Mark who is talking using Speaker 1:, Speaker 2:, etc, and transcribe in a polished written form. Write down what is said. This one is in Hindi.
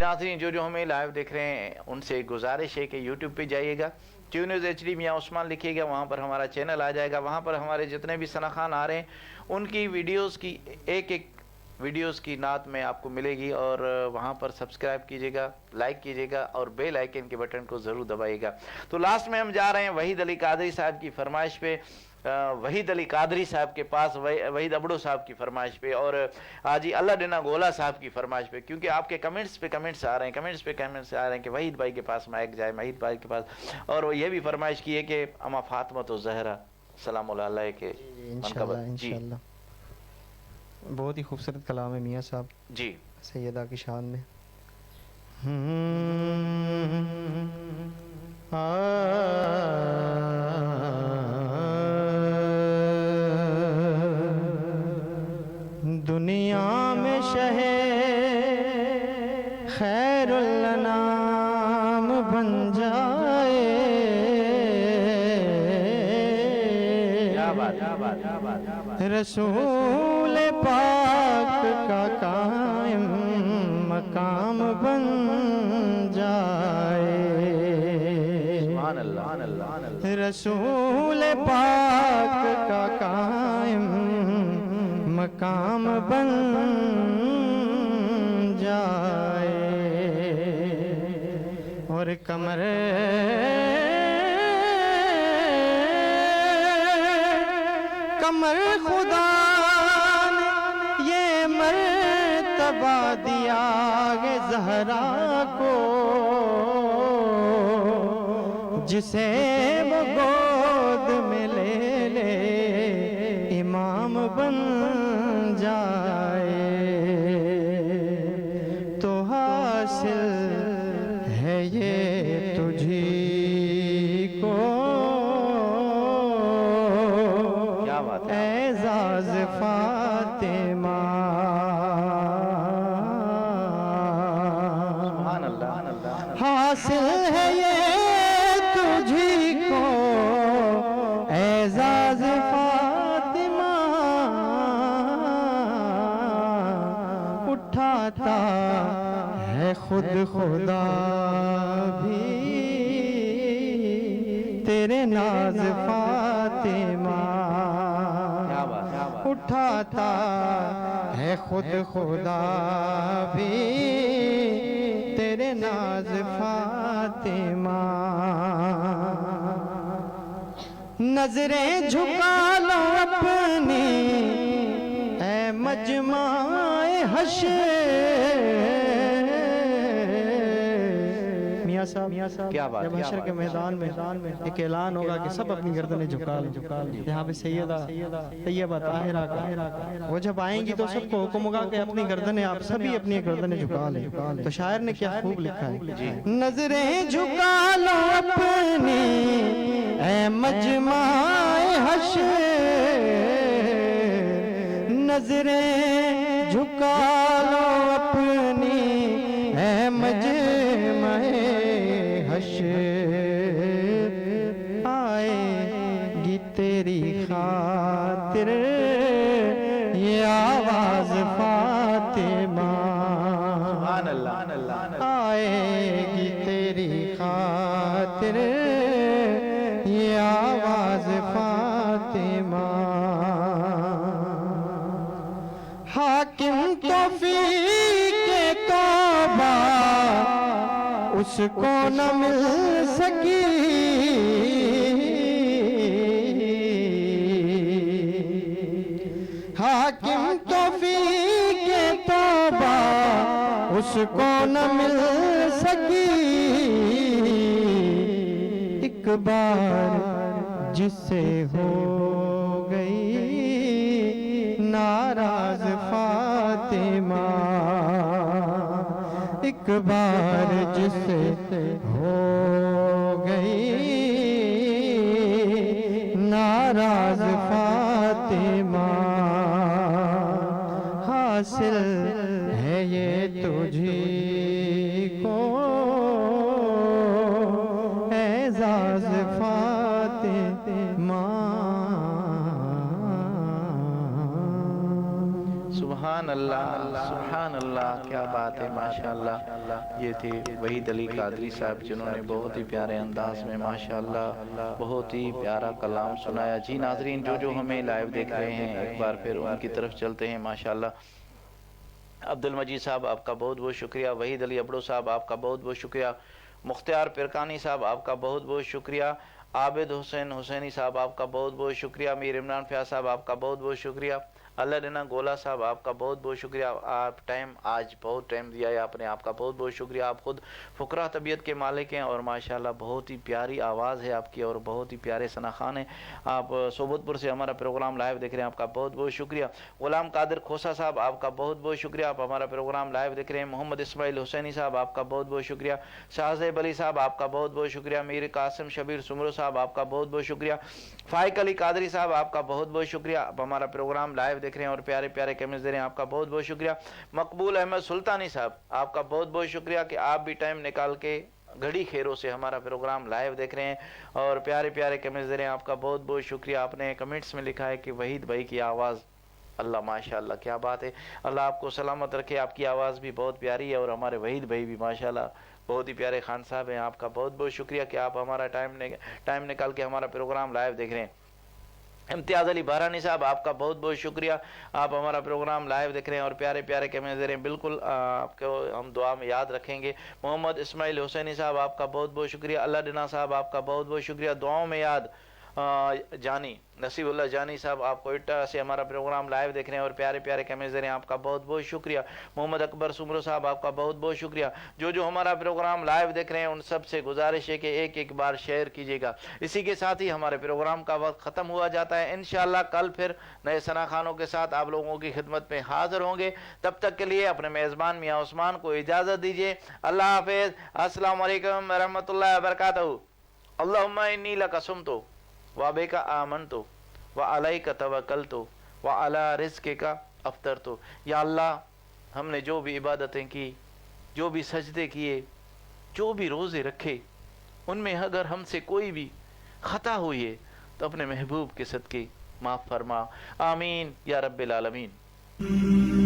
Speaker 1: नाज़रीन जो हमें लाइव देख रहे हैं उनसे गुजारिश है कि यूट्यूब पे जाइएगा, ट्यू न्यूज़ HD मियाँ उस्मान लिखिएगा, वहाँ पर हमारा चैनल आ जाएगा। वहाँ पर हमारे जितने भी सना खान आ रहे हैं उनकी वीडियोस की एक वीडियोस की नात में आपको मिलेगी, और वहाँ पर सब्सक्राइब कीजिएगा, लाइक कीजिएगा और बेल आइकन के बटन को ज़रूर दबाइएगा। तो लास्ट में हम जा रहे हैं वहीद अली कादरी साहब की फरमाइश पे, वहीद अली कादरी साहब के पास, वहीद अबड़ो साहब की फरमाइश पे और हाजी अल्लाह डिना गोला साहब की फरमाइश पे, क्योंकि आपके कमेंट्स पे कमेंट्स आ रहे हैं कि वहीद भाई के पास माइक जाए, वहीद भाई के पास। और वो ये भी फरमाइश की है कि अमा फातिमा तो जहरा सलाम अलैहा के
Speaker 2: इंशाअल्लाह। बहुत ही खूबसूरत कलाम है मियाँ साहब
Speaker 1: जी,
Speaker 2: सैयदा की शान में। दुनिया में शहे खैरुल अनाम बन जाए, रसूल पाक का कायम मकाम बन जाए, रसूल पाक का कायम मकाम बन जाए। और कमर खुदा ने ये मर्तबा दिया है ज़हरा को, जिसे वो गोद में ले ले इमाम बन जाए। तो हासिल है ये तुझी को एजाज़ फातिमा, हासिल है ये तुझी को एजाज़ फातिमा, उठाता है खुद खुदा भी तेरे नाज फातिमा, उठाता है खुद खुदा भी तेरे नाज फातिमा। नजरें झुका लो अपनी ऐ मजमाए हश्र, मियाँ साहब
Speaker 1: क्या बात,
Speaker 2: जब हश्र के मैदान में एक ऐलान होगा कि सब अपनी गर्दनें झुका लो, यहाँ पे सैयदा तैयबा ताहिरा का वो जब आएंगी तो सबको हुक्म होगा कि अपनी गर्दनें आप सभी अपनी गर्दनें झुका लें। तो शायर ने क्या खूब लिखा है, नजरें झुका लो अपनी ऐ मजमाए हश्र, नजरें झुका लो अपनी ऐ मजमाए हश्र, आएगी तेरी खातिर ये आवाज फातिमा, आएगी तेरी खातिर ये आवाज फातिमा। हाकिम तौफीक के तौबा उसको न मिल सकी, हाकिम तौफीक के तौबा उसको न मिल सकी, एक बार जिससे हो गई नाराज फातिमा, एक बार जिससे हो गई नाराज फातिमा, हासिल है ये तुझी को एजाज़ फातिमा।
Speaker 1: सुभान अल्लाह, सुभान अल्लाह, क्या बात है, माशाअल्लाह। ये थे वहीद अली कादरी साहब जिन्होंने बहुत ही प्यारे अंदाज में माशाअल्लाह बहुत ही प्यारा कलाम सुनाया। जी नाजरीन, जो हमें लाइव देख रहे हैं, एक बार फिर उनकी तरफ चलते हैं। माशाअल्लाह अब्दुल मजीद साहब आपका बहुत बहुत शुक्रिया, वहीद अली अबड़ो साहब आपका बहुत बहुत शुक्रिया, मुख्तियार पिरकानी साहब आपका बहुत बहुत शुक्रिया, आबिद हुसैन हुसैनी साहब आपका बहुत बहुत शुक्रिया, मीर इमरान फयाज साहब आपका बहुत बहुत शुक्रिया, अल्लाह गोला साहब आपका बहुत बहुत शुक्रिया। आप आज बहुत टाइम दिया है आपने, आपका बहुत बहुत शुक्रिया। आप खुद फ़ुकरा तबीयत के मालिक हैं और माशाल्लाह बहुत ही प्यारी आवाज़ है आपकी और बहुत ही प्यारे सना खान हैं। आप सोबतपुर से हमारा प्रोग्राम लाइव देख रहे हैं, आपका बहुत बहुत शुक्रिया। गुलाम कादिर खोसा साहब आपका बहुत बहुत शुक्रिया, आप हमारा प्रोग्राम लाइव देख रहे हैं। मोहम्मद इस्माइल हुसैनी साहब आपका बहुत बहुत शुक्रिया, शाहज़ेब अली साहब आपका बहुत बहुत शुक्रिया, मीर कासिम शबीर सुमरो साहब आपका बहुत बहुत शुक्रिया, फ़ाइक अली कादरी साहब आपका बहुत बहुत शुक्रिया, आप हमारा प्रोग्राम लाइव देख रहे हैं और प्यारे प्यारे कमेंट्स दे रहे हैं, आपका बहुत बहुत शुक्रिया। मकबूल अहमद सुल्तानी साहब आपका बहुत बहुत शुक्रिया कि आप भी टाइम निकाल के घड़ी खेरों से हमारा प्रोग्राम लाइव देख रहे हैं और प्यारे प्यारे कमेंट्स दे रहे हैं, आपका बहुत बहुत शुक्रिया। आपने कमेंट्स में लिखा है कि वहीद भाई की आवाज़, अल्लाह माशाल्लाह, क्या बात है, अल्लाह आपको सलामत रखे, आपकी आवाज़ भी बहुत प्यारी है और हमारे वहीद भाई भी माशाल्लाह बहुत ही प्यारे खान साहब हैं। आपका बहुत बहुत शुक्रिया कि आप हमारा टाइम निकाल के हमारा प्रोग्राम लाइव देख रहे हैं। इम्तियाज़ अली बारानी साहब आपका बहुत बहुत शुक्रिया, आप हमारा प्रोग्राम लाइव देख रहे हैं और प्यारे प्यारे कमेंट्स दे रहे हैं, बिल्कुल आपको हम दुआ में याद रखेंगे। मोहम्मद इस्माइल हुसैनी साहब आपका बहुत बहुत शुक्रिया, अल्लाह डिना साहब आपका बहुत बहुत शुक्रिया, दुआओं में याद जानी नसीबुल्लाह जानी साहब आप कोयटा से हमारा प्रोग्राम लाइव देख रहे हैं और प्यारे प्यारे कमेंट्स दे रहे हैं, आपका बहुत बहुत शुक्रिया। मोहम्मद अकबर सुमरो साहब आपका बहुत बहुत शुक्रिया। जो हमारा प्रोग्राम लाइव देख रहे हैं उन सब से गुजारिश है कि एक एक बार शेयर कीजिएगा। इसी के साथ ही हमारे प्रोग्राम का वक्त ख़त्म हुआ जाता है। इंशाअल्लाह कल फिर नए सना खानों के साथ आप लोगों की खिदमत में हाजिर होंगे। तब तक के लिए अपने मेज़बान मियाँ उस्मान को इजाज़त दीजिए। अल्लाह हाफिज़, अस्सलाम वालेकुम रहमतुल्लाहि व बरकातहू। अल्लाहुम्मा इन्नी लका सुमतु वाबेका आमनतु व अलैका तवक्कलतु व अला रिज़्क़िका अफ़्तरतु। या अल्लाह, हमने जो भी इबादतें की, जो भी सजदे किए, जो भी रोज़े रखे, उनमें अगर हमसे कोई भी ख़ता हुई है तो अपने महबूब के सदक़े माफ़ फरमा। आमीन या रब्बिल आलमीन।